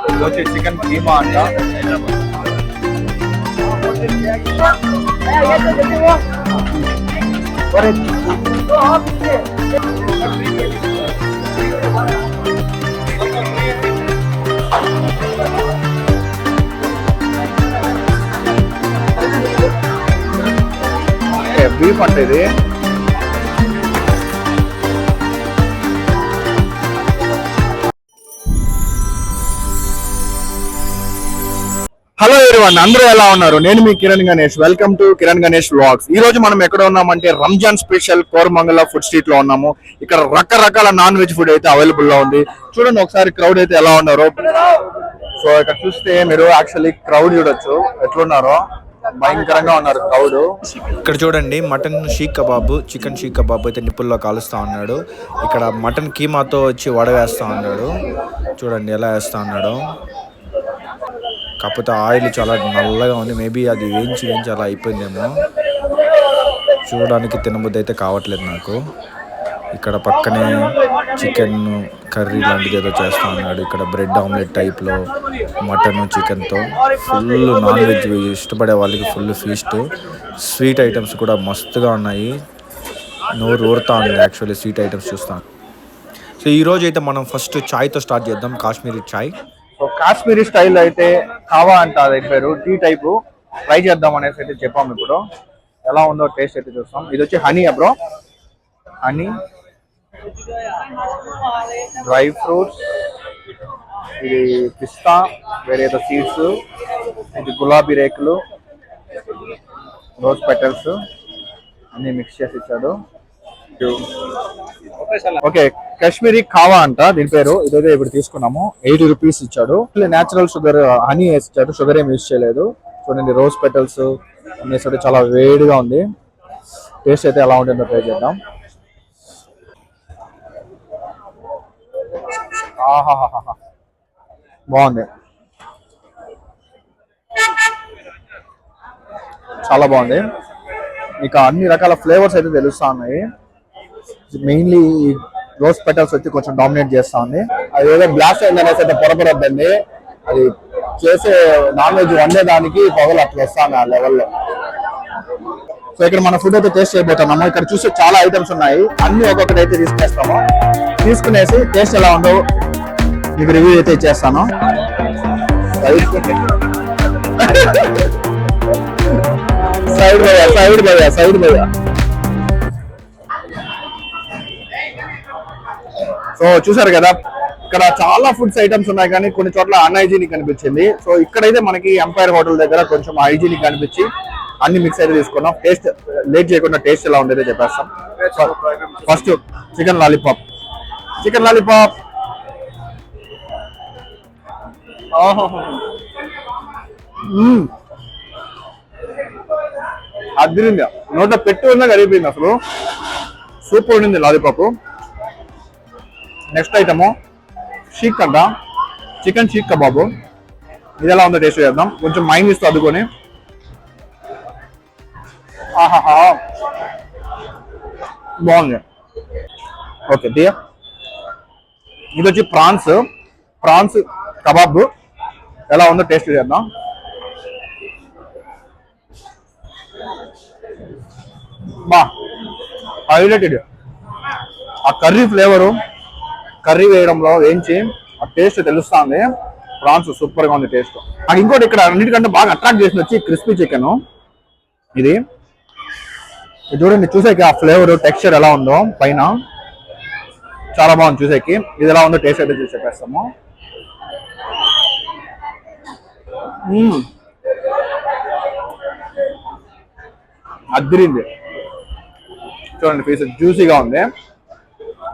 ఇది వచ్చి చికెన్ కీమా అంట. బీఫ్ అంటే ఇది. హలో ఎవరీవన్, అందరూ ఎలా ఉన్నారు? నేను మీ Kiran Ganesh. Welcome to Kiran Ganesh vlogs. ఈ రోజు మనం ఎక్కడ ఉన్నామంటే Ramzan special Koramangala food street లో ఉన్నాము. ఇక్కడ రకరకాల నాన్ వెజ్ ఫుడ్ అయితే అవైలబుల్ లో ఉంది. చూడండి ఒకసారి క్రౌడ్ అయితే ఎలా ఉన్నారో. సో ఇక్కడ చూస్తే మీరు యాక్చువల్లీ క్రౌడ్ చూడొచ్చు ఎట్లున్నారో. భయంకరంగా ఉన్నారు క్రౌడ్. ఇక్కడ చూడండి మటన్ షీక్ కబాబ్, చికెన్ షీక్ కబాబ్ అయితే నిప్పుల్లో కాలుస్తూ ఉన్నాడు. ఇక్కడ మటన్ కీమాతో వచ్చి వడవేస్తూ ఉన్నాడు. చూడండి ఎలా వేస్తూ ఉన్నాడు. కాకపోతే ఆయిల్ చాలా నల్లగా ఉంది. మేబీ అది వేయించి అలా అయిపోయిందేమో. చూడడానికి తినబుద్ధి అయితే కావట్లేదు నాకు. ఇక్కడ పక్కనే చికెన్ కర్రీ లాంటిది ఏదో చేస్తూ ఉన్నాడు. ఇక్కడ బ్రెడ్ ఆమ్లెట్ టైప్లో మటన్ చికెన్తో ఫుల్ నాన్ వెజ్ ఇష్టపడే వాళ్ళకి ఫుల్ ఫీస్ట్. స్వీట్ ఐటమ్స్ కూడా మస్తుగా ఉన్నాయి. నోరు ఊరుతా ఉంది యాక్చువల్లీ స్వీట్ ఐటమ్స్ చూస్తాను. సో ఈరోజు అయితే మనం ఫస్ట్ చాయ్తో స్టార్ట్ చేద్దాం. కాశ్మీరీ చాయ్. సో కాశ్మీరీ స్టైల్ అయితే కావా అంట, అది పేరు. టీ టైపు ట్రై చేద్దాం అనేసి అయితే చెప్పాము. ఇప్పుడు ఎలా ఉందో టేస్ట్ అయితే చూస్తాం. ఇది వచ్చి honey bro, honey, dry fruits, ఇది పిస్తా, వేరే ఏదో సీడ్స్, ఇది గులాబీ రేకులు, రోజ్ పెటల్స్ అన్ని మిక్స్ చేసి ఇచ్చాడు. ఓకే, కాశ్మీరీ కావా అంట దీని పేరు. ఇదైతే ఇప్పుడు తీసుకున్నాము. 80 రూపీస్ ఇచ్చాడు. నేచురల్ షుగర్, హనీ వేసి ఇచ్చాడు. షుగర్ ఏమి యూజ్ చేయలేదు. చూడండి రోజ్ పెటల్స్ అన్ని వేసాడు. చాలా వేడిగా ఉంది. టేస్ట్ అయితే ఎలా ఉంటుందో ట్రై చేద్దాం. ఆహాహాహా, బాగుంది, చాలా బాగుంది. ఇక అన్ని రకాల ఫ్లేవర్స్ అయితే తెలుస్తా ఉన్నాయి. మెయిన్లీ రోజ్ పెటల్స్ వచ్చి కొంచెం డామినేట్ చేస్తా ఉంది. అది ఏదో బ్లాస్ట్ అయిందనేసి అయితే పొరపడద్దండి. అది చేసే నాన్ వెజ్ వండేదానికి పొగలు అట్లా వస్తాను ఆ లెవెల్లో. సో ఇక్కడ మన ఫుడ్ అయితే టేస్ట్ చేయబోతున్నాము. ఇక్కడ చూస్తే చాలా ఐటమ్స్ ఉన్నాయి. అన్ని ఒక్కొక్కటి అయితే తీసుకొస్తాము. తీసుకునేసి టేస్ట్ ఎలా ఉందో మీకు రివ్యూ అయితే ఇచ్చేస్తాను. సైడ్ భయ్యా, సైడ్ భయ్యా, సైడ్ భయ్యా. సో చూసారు కదా, ఇక్కడ చాలా ఫుడ్స్ ఐటమ్స్ ఉన్నాయి, కానీ కొన్ని చోట్ల అన్హైజీనిక్ అనిపించింది. సో ఇక్కడైతే మనకి ఎంపైర్ హోటల్ దగ్గర కొంచెం హైజీనిక్ అనిపించి అన్ని మిక్స్ అయితే తీసుకున్నాం. టేస్ట్ లేట్ చేయకుండా టేస్ట్ ఎలా ఉండేదో చెప్పేస్తాం. First chicken lollipop. Chicken lollipop అదిరింది. నోట పెట్టి ఉన్నా కరిగిపోయింది అసలు. సూపర్ ఉండింది లాలీపాప్. నెక్స్ట్ ఐటము షీక్ అంట, చికెన్ షీక్ కబాబు. ఇది ఎలా ఉందో టేస్ట్ చేద్దాం. కొంచెం మైనీస్ అద్దుకొని. ఆహాహా, బాగుంది. ఓకే దియా. ఇది వచ్చి ప్రాన్స్ కబాబ్. ఎలా ఉందో టేస్ట్ చేద్దాం. బా హైలైటెడ్. ఆ కర్రీ ఫ్లేవరు, కర్రీ వేయడంలో వేయించి ఆ టేస్ట్ తెలుస్తుంది. ప్రాన్స్ సూపర్ గా ఉంది టేస్ట్. నాకు ఇంకోటి ఇక్కడ అన్నిటికంటే బాగా అట్రాక్ట్ చేసిన వచ్చి క్రిస్పీ చికెన్. ఇది చూడండి, చూసేకి ఆ ఫ్లేవర్ టెక్స్చర్ ఎలా ఉందో పైన చాలా బాగుంది చూసేకి. ఇది ఎలా ఉందో టేస్ట్ అయితే చూసి చెప్పేస్తాము. అదిరింది. చూడండి పీస్ జ్యూసీగా ఉంది,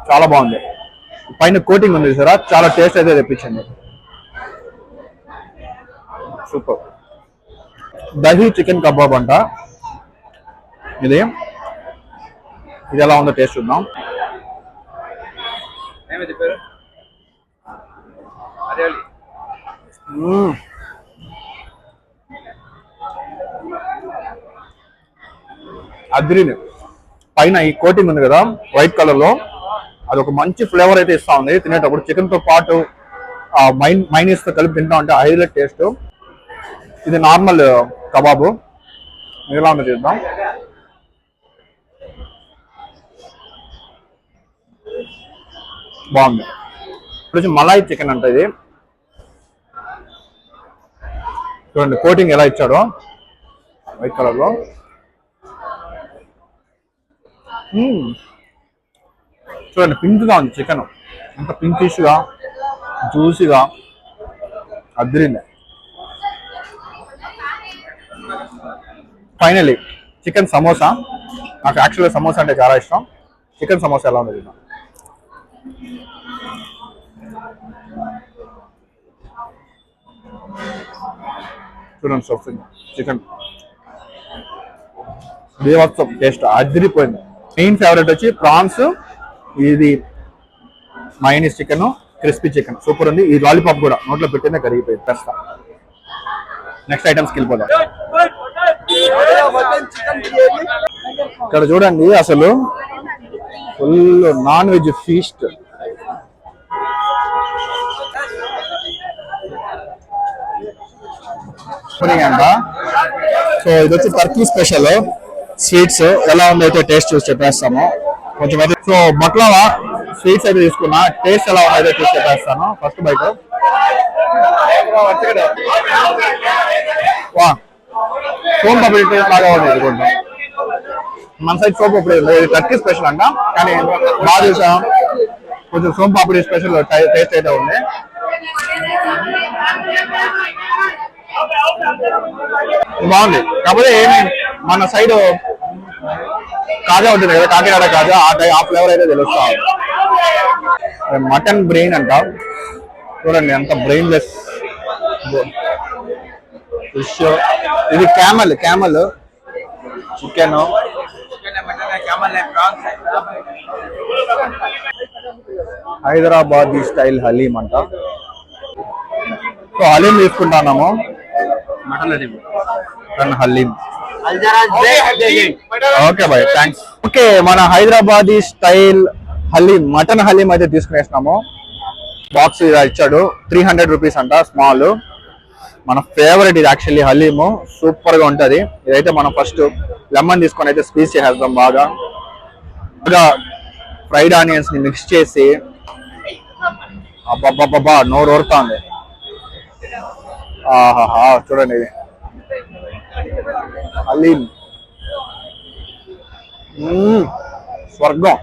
చాలా బాగుంది. పైన కోటింగ్ ఉంది సార్, చాలా టేస్ట్ అయితే తెప్పించింది. సూపర్. దహీ చికెన్ కబాబ్ అంట ఇది. ఇది ఎలా ఉందో టేస్ట్ చూద్దాం. అద్రిని పైన ఈ కోటింగ్ ఉంది కదా వైట్ కలర్ లో, అది ఒక మంచి ఫ్లేవర్ అయితే ఇస్తా ఉంది తినేటప్పుడు. చికెన్ తో పాటు ఆ మైనీస్తో కలిపి తింటా ఉంటే హైలైట్ టేస్ట్. ఇది నార్మల్ కబాబు, ఎలా ఉందో చూద్దాం. బాగుంది. ఇప్పుడు వచ్చి మలాయి చికెన్ అంట ఇది. చూడండి కోటింగ్ ఎలా ఇచ్చాడో వైట్ కలర్లో. చూడండి పింక్గా ఉంది చికెన్, అంత పింకిష్గా జ్యూసీగా అదిరింది. Finally chicken samosa. నాకు యాక్చువల్గా సమోసా అంటే చాలా ఇష్టం. చికెన్ సమోసా ఎలా ఉంది చూద్దాం. చూడండి స్టఫింగ్ చికెన్ దేవత్వం, టేస్ట్ అదిరిపోయింది. మెయిన్ ఫేవరెట్ వచ్చి ప్రాన్స్, ఇది mayonnaise chicken, crispy chicken super ఉంది. ఈ లాలీపాప్ కూడా నోట్లో పెట్టిందే కరిగిపోయింది. తెస్తా నెక్స్ట్ ఐటమ్స్కి వెళ్ళిపోదాం. ఇక్కడ చూడండి అసలు ఫుల్ నాన్ వెజ్ ఫీస్ట్. అంట. సో ఇది వచ్చి టర్కీ స్పెషల్ స్వీట్స్. ఎలా ఉందైతే టేస్ట్ చూసి చెప్పేస్తాము కొంచెం అయితే. సో బక్లావా స్వీట్స్ అయితే తీసుకున్నా, టేస్ట్ ఎలా ఉందైతే చూసి చెప్పేస్తాను. ఫస్ట్ బయట వా సోన్ పాపడి లాగా ఉంది. ఇది కొంచెం మన సైడ్ సోన్ పాపడి, ఇది టర్కీ స్పెషల్ అంట, కానీ బాగా చూసాం. కొంచెం సోన్ పాపడి స్పెషల్ టేస్ట్ అయితే ఉంది. బాగుంది. కాకపోతే ఏమి మన సైడ్ కాజా ఉంటుంది కదా, కాకినాడ కాజా, ఆ ఫ్లేవర్ అయితే తెలుస్తా. మటన్ బ్రెయిన్ అంట. చూడండి ఎంత బ్రెయిన్లెస్ ఫిష్. ఇది camel chicken, Hyderabadi style haleem అంట. సో హలీం తీసుకుంటున్నాము. Mutton haleem. Okay bye, thanks. Okay, మన హైదరాబాదీ స్టైల్ హలీం, మటన్ హలీం అయితే తీసుకునేసినాము. బాక్స్ ఇచ్చాడు, 300 రూపీస్ అంట స్మాల్. మన ఫేవరెట్ ఇది యాక్చువల్లీ హలీము, సూపర్ గా ఉంటది. ఇదైతే మనం ఫస్ట్ లెమన్ తీసుకొని అయితే స్క్వీజ్ చేసేద్దాం. బాగా ఫ్రైడ్ ఆనియన్స్ ని మిక్స్ చేసి, అబ్బబ్బబ్బా నోరు ఊరుతుంది. ఆహాహా చూడండి ఇది హలీం, స్వర్గం.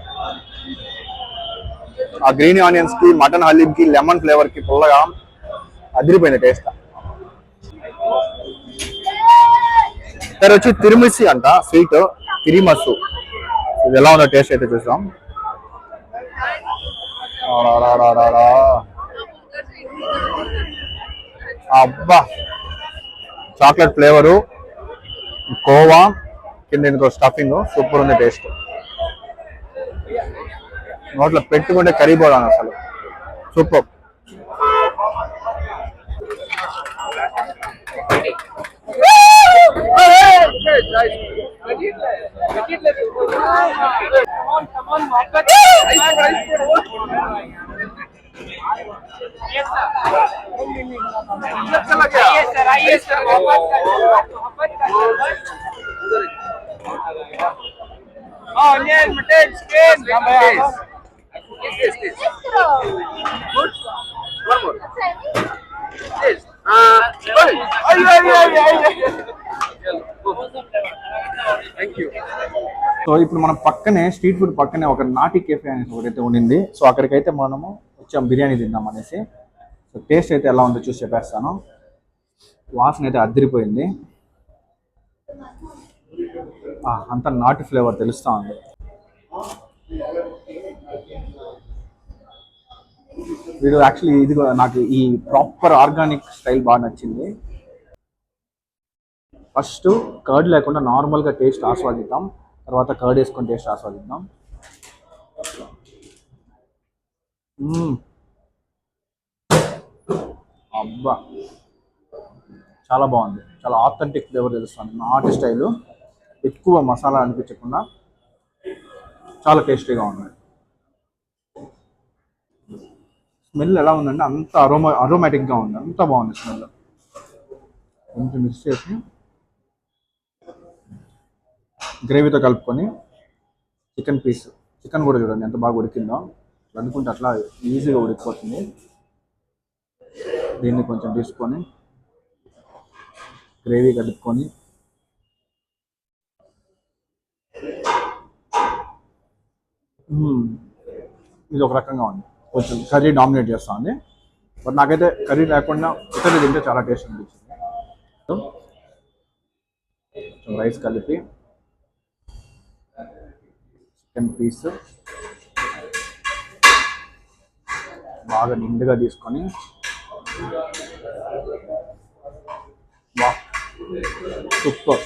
ఆ గ్రీన్ ఆనియన్స్ కి, మటన్ హలీం కి, లెమన్ ఫ్లేవర్ కి పుల్లగా అదిరిపోయింది టేస్ట్. ఇక్కడ వచ్చి తిరుమిసి అంట స్వీట్, తిరిమసు. ఇది ఎలా ఉందో టేస్ట్ అయితే చూసాం. అబ్బా చాక్లెట్ ఫ్లేవరు, కోవా కింద ఇంకో స్టఫింగ్, సూపర్ ఉంది టేస్ట్. నోట్లో పెట్టుకుంటే కరిగిపోదాను అసలు, సూపర్. సో ఇప్పుడు మనం పక్కనే స్ట్రీట్ ఫుడ్ పక్కనే ఒక నాటి కేఫే అనేసి ఒకటైతే ఉండింది. సో అక్కడికైతే మనము వచ్చాం బిర్యానీ తిందాం అనేసి. సో టేస్ట్ అయితే ఎలా ఉందో చూసి చెప్పేస్తాను. వాసన అయితే అదిరిపోయింది, అంత నాటి ఫ్లేవర్ తెలుస్తూ ఉంది. వీడు యాక్చువల్లీ ఇది నాకు ఈ ప్రాపర్ ఆర్గానిక్ స్టైల్ బాగా నచ్చింది. ఫస్ట్ కర్డ్ లేకుండా నార్మల్గా టేస్ట్ ఆస్వాదిద్దాం, తర్వాత కర్డ్ వేసుకొని టేస్ట్ ఆస్వాదిద్దాం. అబ్బా చాలా బాగుంది, చాలా ఆథెంటిక్ ఫ్లేవర్ తెలుస్తుంది. నాటి స్టైలు, ఎక్కువ మసాలా అనిపించకుండా చాలా టేస్టీగా ఉంది. స్మెల్ ఎలా ఉందంటే అంత అరోమాటిక్గా ఉంది, అంత బాగుంది స్మెల్. కొంచెం మిక్స్ చేసి గ్రేవీతో కలుపుకొని చికెన్ కూడా చూడండి ఎంత బాగా ఉడికిందో. అనుకుంటే అట్లా ఈజీగా ఉడికిపోతుంది. దీన్ని కొంచెం తీసుకొని గ్రేవీ కలుపుకొని ఇది ఒక రకంగా ఉంది, కొంచెం కర్రీ డామినేట్ చేస్తూ ఉంది. బట్ నాకైతే కర్రీ లేకుండా ఇతరులు తింటే చాలా టేస్ట్ అనిపించింది. కొంచెం రైస్ కలిపి చికెన్ పీస్ బాగా నిండుగా తీసుకొని సూపర్.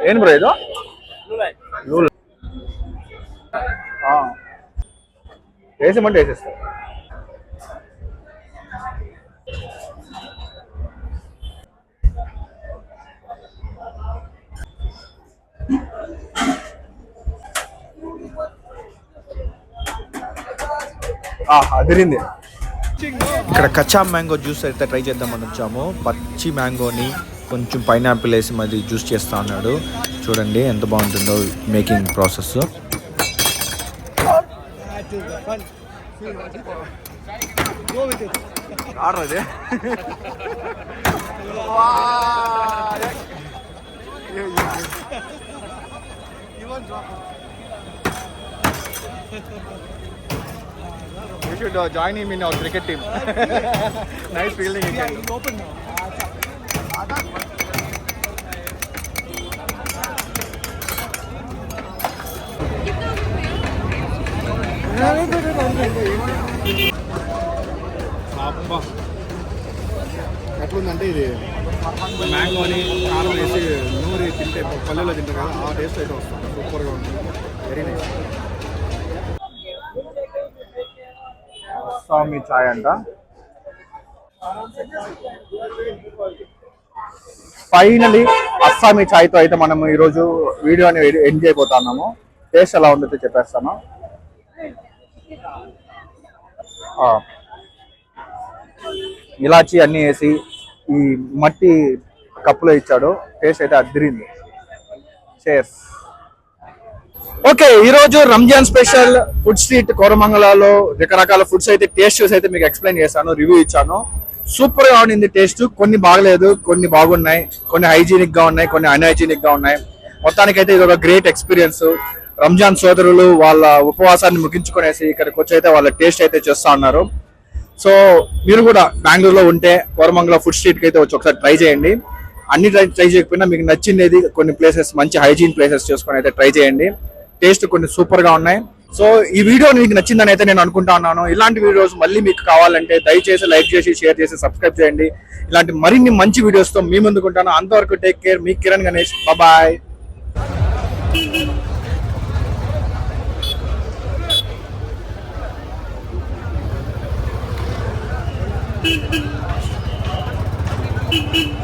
ఏం బ్రో ఇది? వేసేమంటే వేసేస్తారు. అదిరింది. ఇక్కడ కచ్చా మ్యాంగో జ్యూస్ అయితే ట్రై చేద్దామని వచ్చాము. పచ్చి మ్యాంగోని కొంచెం పైనాపిల్ వేసి మరి జ్యూస్ చేస్తా అన్నాడు. చూడండి ఎంత బాగుంటుందో making process. You should join him in our cricket team. Nice fielding. Yeah, he's open now. ఎట్లుందంటే ఇది మ్యాంగోని కారం వేసి నూరి తింటే పల్లెలో తింటారు కదా, ఆ టేస్ట్ అయితే వస్తుంది. సూపర్గా ఉంటుంది, వెరీ నైస్. అస్సామీ చాయ్ అంట. ఫైనలీ అస్సామీ చాయ్తో అయితే మనం ఈరోజు వీడియోని ఎండ్ చేయబోతున్నాము. టేస్ట్ ఎలా ఉందో చెప్పేస్తాను. ఇలాచి అన్నీ వేసి ఈ మట్టి కప్పులో ఇచ్చాడు. టేస్ట్ అయితే అదిరింది. చేర్స్. ఓకే, ఈరోజు రంజాన్ స్పెషల్ ఫుడ్ స్ట్రీట్ కోరమంగళలో రకరకాల ఫుడ్స్ అయితే టేస్ట్ చూసి అయితే మీకు ఎక్స్ప్లెయిన్ చేశాను, రివ్యూ ఇచ్చాను. సూపర్ గా ఉండింది టేస్ట్. కొన్ని బాగలేదు, కొన్ని బాగున్నాయి, కొన్ని హైజీనిక్ గా ఉన్నాయి, కొన్ని అన్హైజీనిక్ గా ఉన్నాయి. మొత్తానికైతే ఇది ఒక గ్రేట్ ఎక్స్పీరియన్స్. రంజాన్ సోదరులు వాళ్ళ ఉపవాసాన్ని ముగించుకునేసి ఇక్కడికి వచ్చి అయితే వాళ్ళ టేస్ట్ అయితే చేస్తా ఉన్నారు. సో మీరు కూడా బెంగళూరులో ఉంటే కోరమంగళ ఫుడ్ స్ట్రీట్ కి అయితే వచ్చి ఒకసారి ట్రై చేయండి. అన్ని ట్రై చేయకపోయినా మీకు నచ్చింది కొన్ని ప్లేసెస్, మంచి హైజీన్ ప్లేసెస్ చేసుకొని అయితే ట్రై చేయండి. టేస్ట్ కొన్ని సూపర్ గా ఉన్నాయి. సో ఈ వీడియో మీకు నచ్చిందని అయితే నేను అనుకుంటా ఉన్నాను. ఇలాంటి వీడియోస్ మళ్ళీ మీకు కావాలంటే దయచేసి లైక్ చేసి, షేర్ చేసి, సబ్స్క్రైబ్ చేయండి. ఇలాంటి మరిన్ని మంచి వీడియోస్ తో మీ ముందుకుంటాను. అంతవరకు టేక్ కేర్. మీ Kiran Ganesh. Bye. Thank you.